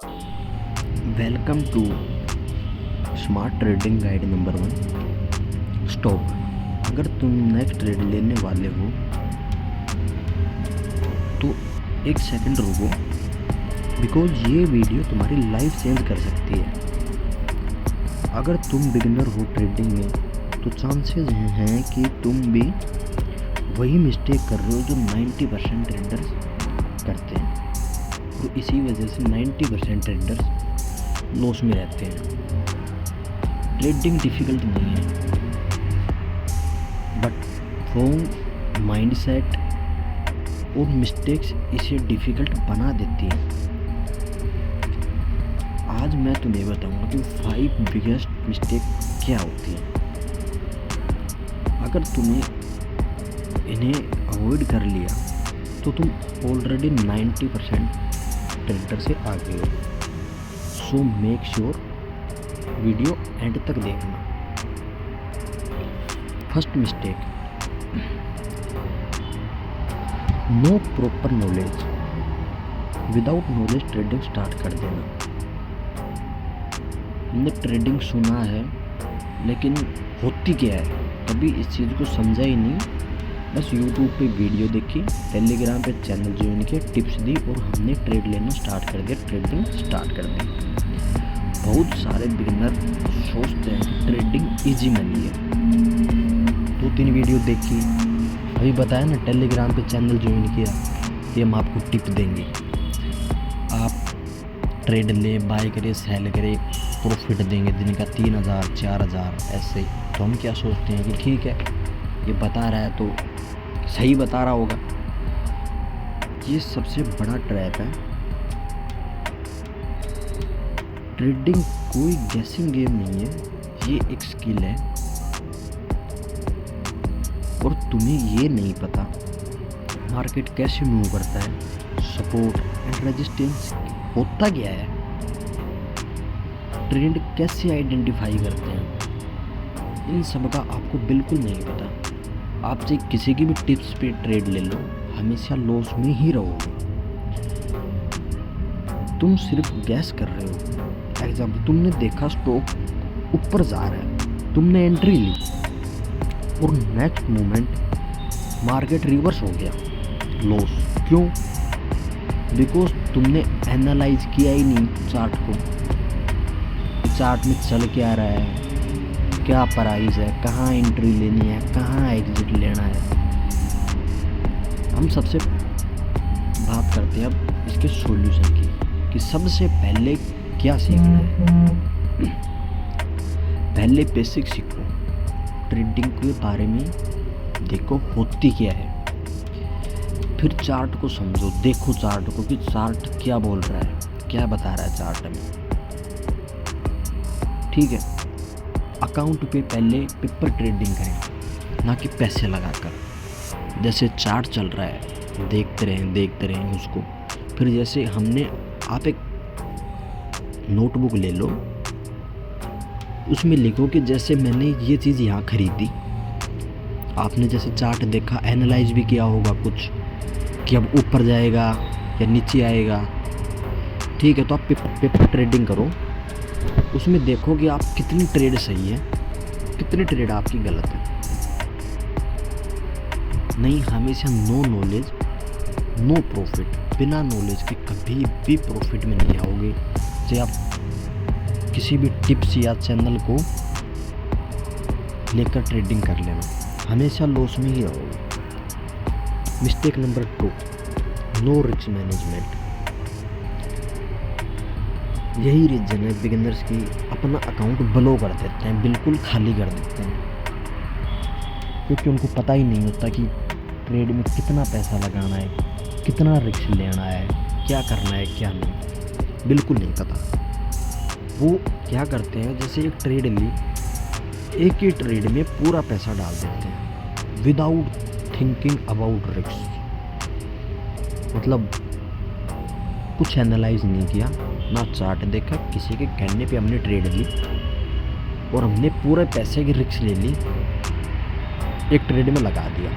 Welcome to smart trading guide number 1। Stop. अगर तुम next trade लेने वाले हो तो एक सेकंड रुको, बिकॉज ये वीडियो तुम्हारी लाइफ चेंज कर सकती है। अगर तुम बिगिनर हो ट्रेडिंग में तो चांसेस हैं कि तुम भी वही मिस्टेक कर रहे हो जो 90% ट्रेडर्स करते हैं, और इसी वजह से 90% ट्रेडर्स लॉस में रहते हैं। ट्रेडिंग डिफ़िकल्ट नहीं है, बट रॉन्ग माइंडसेट और मिस्टेक्स इसे डिफ़िकल्ट बना देती हैं। आज मैं तुम्हें बताऊंगा कि 5 बिगेस्ट मिस्टेक क्या होती है। अगर तुमने इन्हें अवॉइड कर लिया तो तुम ऑलरेडी 90% ट्रेडर से आगे हो। So make sure video end तक देखना। First mistake, no proper knowledge. Without knowledge trading start कर देना। हमने ट्रेडिंग सुना है, लेकिन होती क्या है कभी इस चीज़ को समझा ही नहीं। बस यूट्यूब पे वीडियो देखी, टेलीग्राम पे चैनल ज्वाइन किया, टिप्स दी और हमने ट्रेड लेना स्टार्ट कर दिया, ट्रेडिंग स्टार्ट कर दी। बहुत सारे बिगिनर सोचते हैं कि ट्रेडिंग इजी मनी है। 2-3 वीडियो देखी, अभी बताया ना, टेलीग्राम पे चैनल ज्वाइन किया, ये हम आपको टिप देंगे। आप ट्रेड ले, बाय करे, सेल करे, प्रॉफिट देंगे दिन का 3000 4000 ऐसे। तो हम क्या सोचते हैं कि ठीक है, ये बता रहा है तो सही बता रहा होगा। ये सबसे बड़ा ट्रैप है। ट्रेडिंग कोई गैसिंग गेम नहीं है, ये एक स्किल है। और तुम्हें ये नहीं पता मार्केट कैसे मूव करता है, सपोर्ट एंड रेजिस्टेंस होता क्या है, ट्रेंड कैसे आइडेंटिफाई करते हैं, इन सब का आपको बिल्कुल नहीं पता। आप चाहे किसी की भी टिप्स पे ट्रेड ले लो, हमेशा लॉस में ही रहोगे। तुम सिर्फ गैस कर रहे हो। एग्जाम्पल, तुमने देखा स्टॉक ऊपर जा रहा है, तुमने एंट्री ली और नेक्स्ट मोमेंट मार्केट रिवर्स हो गया, लॉस। क्यों? बिकॉज तुमने एनालाइज किया ही नहीं चार्ट को। चार्ट में चल क्या रहा है, क्या प्राइस है, कहाँ एंट्री लेनी है, कहाँ एग्जिट लेना है। हम सबसे बात करते हैं अब इसके सॉल्यूशन की, कि सबसे पहले क्या सीखना है। पहले बेसिक सीखो, ट्रेडिंग के बारे में देखो होती क्या है, फिर चार्ट को समझो, देखो चार्ट को कि चार्ट क्या बोल रहा है, क्या बता रहा है चार्ट में। ठीक है, अकाउंट पे पहले पेपर ट्रेडिंग करें, ना कि पैसे लगाकर। जैसे चार्ट चल रहा है, देखते रहें उसको। फिर जैसे आप एक नोटबुक ले लो, उसमें लिखो कि जैसे मैंने ये चीज़ यहाँ खरीदी। आपने जैसे चार्ट देखा, एनालाइज भी किया होगा कुछ कि अब ऊपर जाएगा या नीचे आएगा। ठीक है, तो आप पेपर ट्रेडिंग करो, उसमें देखो कि आप कितनी ट्रेड सही है, कितनी ट्रेड आपकी गलत है। नहीं, हमेशा नो नॉलेज नो प्रॉफिट। बिना नॉलेज के कभी भी प्रॉफिट में नहीं आओगे। चाहे आप किसी भी टिप्स या चैनल को लेकर ट्रेडिंग कर लेना, हमेशा लॉस में ही रहोगे। Mistake number 2, no risk management. यही रीजन है बिगिनर्स की अपना अकाउंट ब्लो कर देते हैं, बिल्कुल खाली कर देते हैं, क्योंकि उनको पता ही नहीं होता कि ट्रेड में कितना पैसा लगाना है, कितना रिस्क लेना है, क्या करना है क्या नहीं, बिल्कुल नहीं पता। वो क्या करते हैं, जैसे एक ट्रेड ली, एक ही ट्रेड में पूरा पैसा डाल देते हैं विदाउट थिंकिंग अबाउट रिस्क। मतलब कुछ एनालाइज नहीं किया, ना चार्ट देखा, किसी के कहने पे हमने ट्रेड ली और हमने पूरे पैसे की रिस्क ले ली, एक ट्रेड में लगा दिया।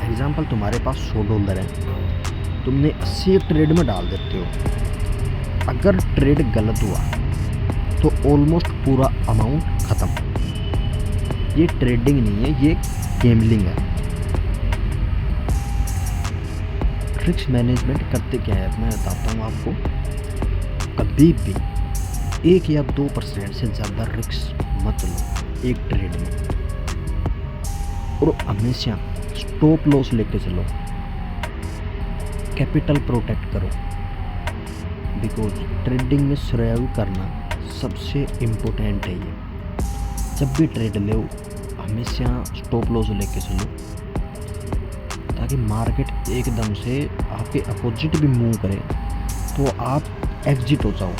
एग्जाम्पल, तुम्हारे पास $100 है, तुमने 80 एक ट्रेड में डाल देते हो, अगर ट्रेड गलत हुआ तो ऑलमोस्ट पूरा अमाउंट ख़त्म। ये ट्रेडिंग नहीं है, ये गैम्बलिंग है। रिस्क मैनेजमेंट करते क्या है मैं बताता हूँ आपको। कभी भी 1 या 2% से ज़्यादा रिस्क मत लो एक ट्रेड में, और हमेशा स्टॉप लॉस लेके चलो। कैपिटल प्रोटेक्ट करो, बिकॉज ट्रेडिंग में सर्वाइव करना सबसे इम्पोर्टेंट है। ये जब भी ट्रेड लो हमेशा स्टॉप लॉस लेके चलो, ताकि मार्केट एकदम से आपके अपोजिट भी मूव करे तो आप एग्जिट हो जाओ,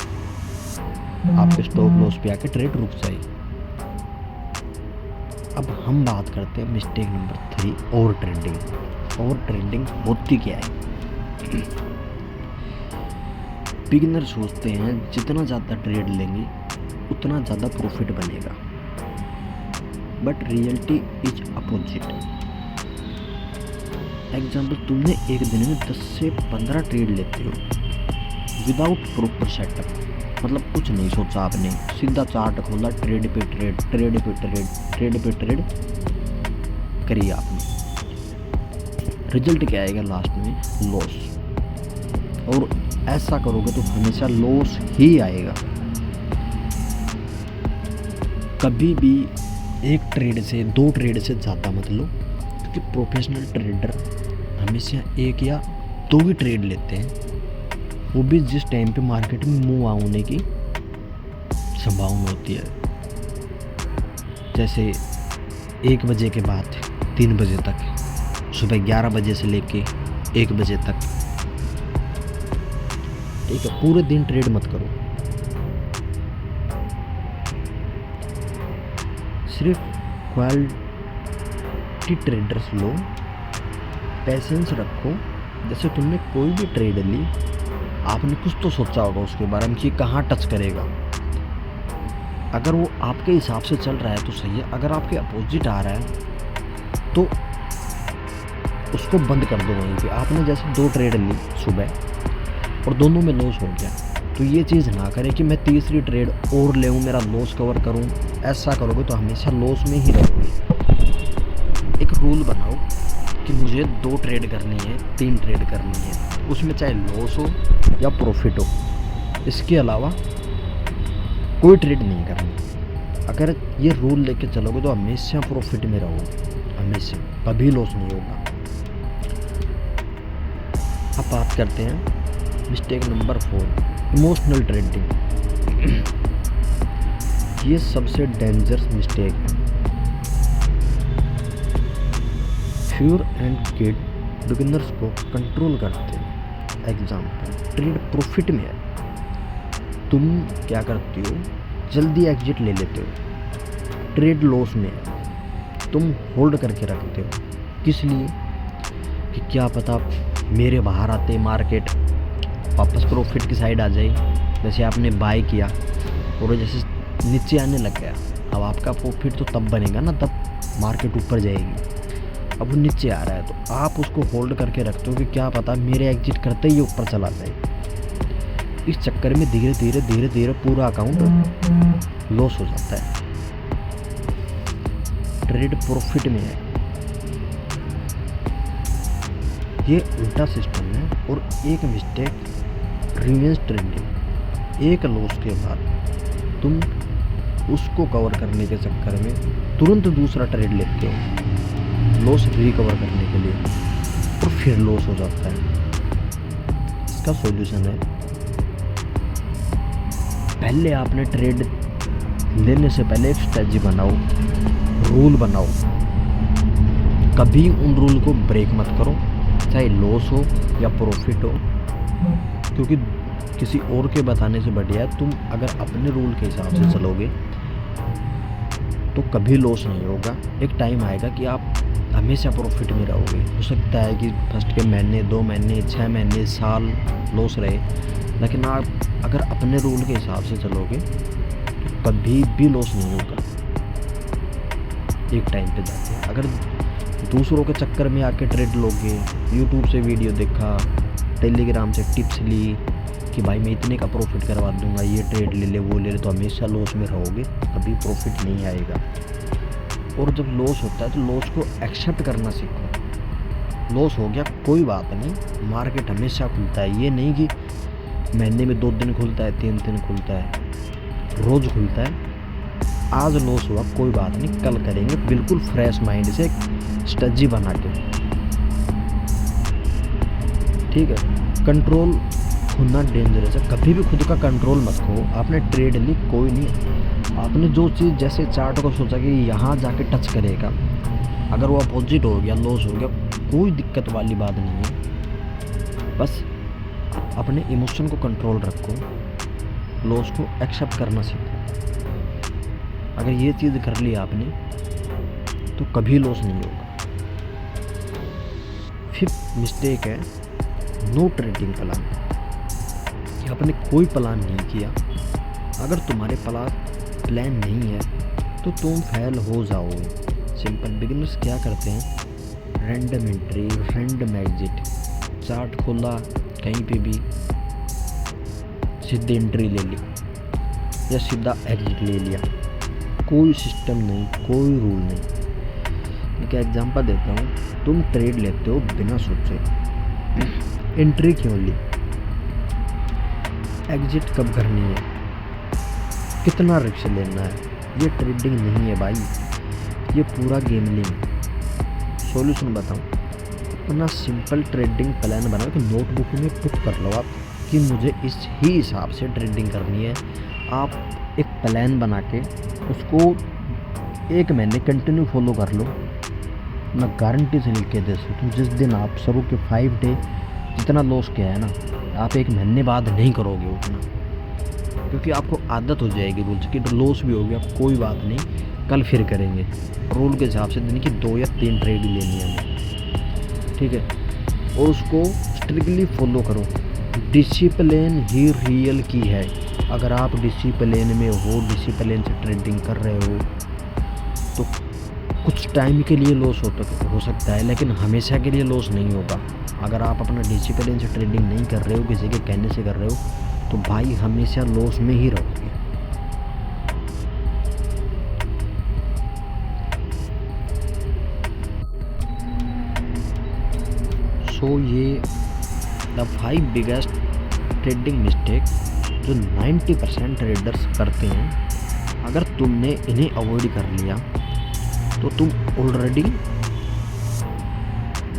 आपके स्टॉप लॉस पे आके ट्रेड रुक जाए। अब हम बात करते हैं mistake number 3, over trading. Over trading होती क्या है? बिगिनर सोचते हैं जितना ज़्यादा ट्रेड लेंगे उतना ज़्यादा प्रॉफिट बनेगा, but reality is opposite. Example, तुमने एक दिन में 10 से 15 ट्रेड लेते हो विदाउट प्रॉपर सेटअप, मतलब कुछ नहीं सोचा आपने, सीधा चार्ट खोला, ट्रेड पे ट्रेड, ट्रेड पे ट्रेड, ट्रेड पे ट्रेड करी आपने। रिजल्ट क्या आएगा लास्ट में? लॉस। और ऐसा करोगे तो हमेशा लॉस ही आएगा। कभी भी एक ट्रेड से 2 ट्रेड से ज़्यादा मत लो, क्योंकि प्रोफेशनल ट्रेडर हमेशा 1 या 2 ही ट्रेड लेते हैं, वो भी जिस टाइम पे मार्केट में मूव होने की संभावना होती है। जैसे 1 बजे के बाद 3 बजे तक, सुबह 11 बजे से लेके 1 बजे तक, ठीक है। पूरे दिन ट्रेड मत करो, सिर्फ क्वालिटी ट्रेडर्स लो, पेशेंस रखो। जैसे तुमने कोई भी ट्रेड ली, आपने कुछ तो सोचा होगा उसके बारे में कि कहाँ टच करेगा। अगर वो आपके हिसाब से चल रहा है तो सही है, अगर आपके अपोजिट आ रहा है तो उसको बंद कर दो वहीं पे। आपने जैसे 2 ट्रेड ली सुबह और दोनों में लॉस हो गया, तो ये चीज़ ना करें कि मैं तीसरी ट्रेड और ले मेरा लॉस कवर करूं। ऐसा करोगे तो हमेशा लॉस में ही रहोगे। एक रूल बनाओ कि मुझे 2 ट्रेड करनी है, 3 ट्रेड करनी है, उसमें चाहे लॉस हो या प्रॉफिट हो, इसके अलावा कोई ट्रेड नहीं करनी। अगर ये रूल लेके चलोगे तो हमेशा प्रॉफिट में रहोगे, हमेशा, कभी लॉस नहीं होगा। अब बात करते हैं मिस्टेक नंबर 4, इमोशनल ट्रेडिंग। ये सबसे डेंजरस मिस्टेक है। फ्यूर एंड किड बिगिनर्स को कंट्रोल करते हैं। एग्जाम्पल, ट्रेड प्रॉफिट में है, तुम क्या करते हो? जल्दी एग्जिट ले लेते हो। ट्रेड लॉस में है, तुम होल्ड करके रखते हो। किस लिए? कि क्या पता मेरे बाहर आते मार्केट वापस प्रॉफिट की साइड आ जाए। जैसे आपने बाय किया और जैसे नीचे आने लग गया, अब आपका प्रॉफिट तो तब बनेगा ना, तब मार्केट ऊपर जाएगी। अब वो नीचे आ रहा है तो आप उसको होल्ड करके रखते हो कि क्या पता मेरे एग्जिट करते ही ऊपर चला जाए। इस चक्कर में धीरे धीरे धीरे धीरे पूरा अकाउंट लॉस हो जाता है। ट्रेड प्रॉफिट में है, ये उल्टा सिस्टम है। और एक मिस्टेक, रिवेंज ट्रेडिंग। एक लॉस के बाद तुम उसको कवर करने के चक्कर में तुरंत दूसरा ट्रेड लेते हो लॉस रिकवर करने के लिए, और फिर लॉस हो जाता है। इसका सॉल्यूशन है, पहले आपने ट्रेड लेने से पहले एक स्ट्रेटजी बनाओ, रूल बनाओ। कभी उन रूल को ब्रेक मत करो, चाहे लॉस हो या प्रॉफिट हो, क्योंकि किसी और के बताने से बढ़िया है तुम अगर अपने रूल के हिसाब से चलोगे तो कभी लॉस नहीं होगा। एक टाइम आएगा कि आप हमेशा प्रॉफिट में रहोगे। हो सकता है कि फर्स्ट के महीने, 2 महीने, 6 महीने, साल लॉस रहे, लेकिन आप अगर अपने रूल के हिसाब से चलोगे तो कभी भी लॉस नहीं होगा एक टाइम पे जाके। अगर दूसरों के चक्कर में आके ट्रेड लोगे, यूट्यूब से वीडियो देखा, टेलीग्राम से टिप्स ली कि भाई मैं इतने का प्रॉफिट करवा दूंगा, ये ट्रेड ले ले वो ले ले, तो हमेशा लॉस में रहोगे, कभी प्रॉफिट नहीं आएगा। और जब लॉस होता है तो लॉस को एक्सेप्ट करना सीखो। लॉस हो गया कोई बात नहीं, मार्केट हमेशा खुलता है, ये नहीं कि महीने में 2 दिन खुलता है, 3 दिन खुलता है, रोज़ खुलता है। आज लॉस हुआ कोई बात नहीं, कल करेंगे बिल्कुल फ्रेश माइंड से स्ट्रेटजी बना के, ठीक है। कंट्रोल होना डेंजरस है, कभी भी खुद का कंट्रोल मत खो। आपने ट्रेड ली कोई नहीं, आपने जो चीज़ जैसे चार्ट को सोचा कि यहाँ जाके टच करेगा, अगर वो अपोजिट हो गया, लॉस हो गया, कोई दिक्कत वाली बात नहीं है। बस अपने इमोशन को कंट्रोल रखो, लॉस को एक्सेप्ट करना सीखो। अगर ये चीज़ कर ली आपने तो कभी लॉस नहीं होगा। फिफ्थ मिस्टेक है नो ट्रेडिंग प्लान, कि आपने कोई प्लान नहीं किया। अगर तुम्हारे पास प्लान नहीं है तो तुम फेल हो जाओगे। सिंपल बिगिनर्स क्या करते हैं, random entry, random exit, chart खोला कहीं पे भी सीधे एंट्री ले ली या सीधा एग्जिट ले लिया, कोई सिस्टम नहीं, कोई रूल नहीं। एक एग्जांपल देता हूँ, तुम ट्रेड लेते हो बिना सोचे, एंट्री क्यों ली, एग्जिट कब करनी है, कितना रिस्क लेना है, ये ट्रेडिंग नहीं है भाई, ये पूरा गेमलिंग। सॉल्यूशन बताऊँ, अपना सिंपल ट्रेडिंग प्लान बनाओ कि नोटबुक में पुट कर लो आप कि मुझे इस ही हिसाब से ट्रेडिंग करनी है। आप एक प्लान बना के उसको 1 महीने कंटिन्यू फॉलो कर लो, मैं गारंटी से लिख के दे सकता हूँ, जिस दिन आप शुरू के 5 डे जितना लॉस किया है ना, आप 1 महीने बाद नहीं करोगे उतना, क्योंकि आपको आदत हो जाएगी रूल्स की। तो लॉस भी हो गया कोई बात नहीं, कल फिर करेंगे, रूल के हिसाब से दिन की 2 या 3 ट्रेड लेनी है हमें, ठीक है। और उसको स्ट्रिक्टली फॉलो करो, डिसिप्लिन ही रियल की है। अगर आप डिसिप्लिन में हो, डिसिप्लिन से ट्रेडिंग कर रहे हो, तो कुछ टाइम के लिए लॉस हो सकता है, लेकिन हमेशा के लिए लॉस नहीं होगा। अगर आप अपना डिसिप्लिन से ट्रेडिंग नहीं कर रहे हो, किसी के कहने से कर रहे हो, तो भाई हमेशा लॉस में ही रहोगे। सो ये द 5 बिगेस्ट ट्रेडिंग मिस्टेक जो 90% ट्रेडर्स करते हैं। अगर तुमने इन्हें अवॉइड कर लिया तो तुम ऑलरेडी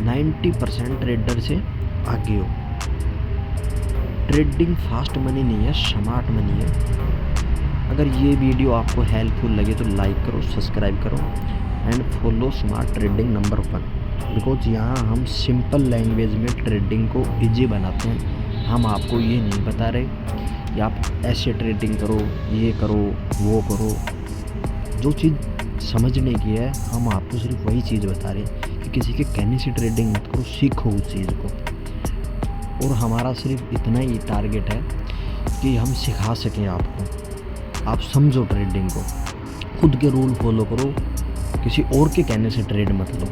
90% ट्रेडर से आगे हो। ट्रेडिंग फास्ट मनी नहीं है, स्मार्ट मनी है। अगर ये वीडियो आपको हेल्पफुल लगे तो लाइक करो, सब्सक्राइब करो and follow smart trading number 1, because यहाँ हम सिंपल लैंग्वेज में ट्रेडिंग को इजी बनाते हैं। हम आपको ये नहीं बता रहे कि आप ऐसे ट्रेडिंग करो, ये करो, वो करो। जो चीज़ समझने की है हम आपको सिर्फ वही चीज़ बता रहे हैं कि किसी के कहने से ट्रेडिंग मत करो, सीखो उस चीज़ को। और हमारा सिर्फ इतना ही टारगेट है कि हम सिखा सकें आपको, आप समझो ट्रेडिंग को, खुद के रूल फॉलो करो, किसी और के कहने से ट्रेड मत लो।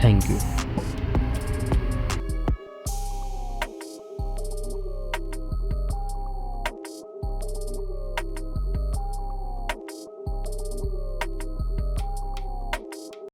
Thank you.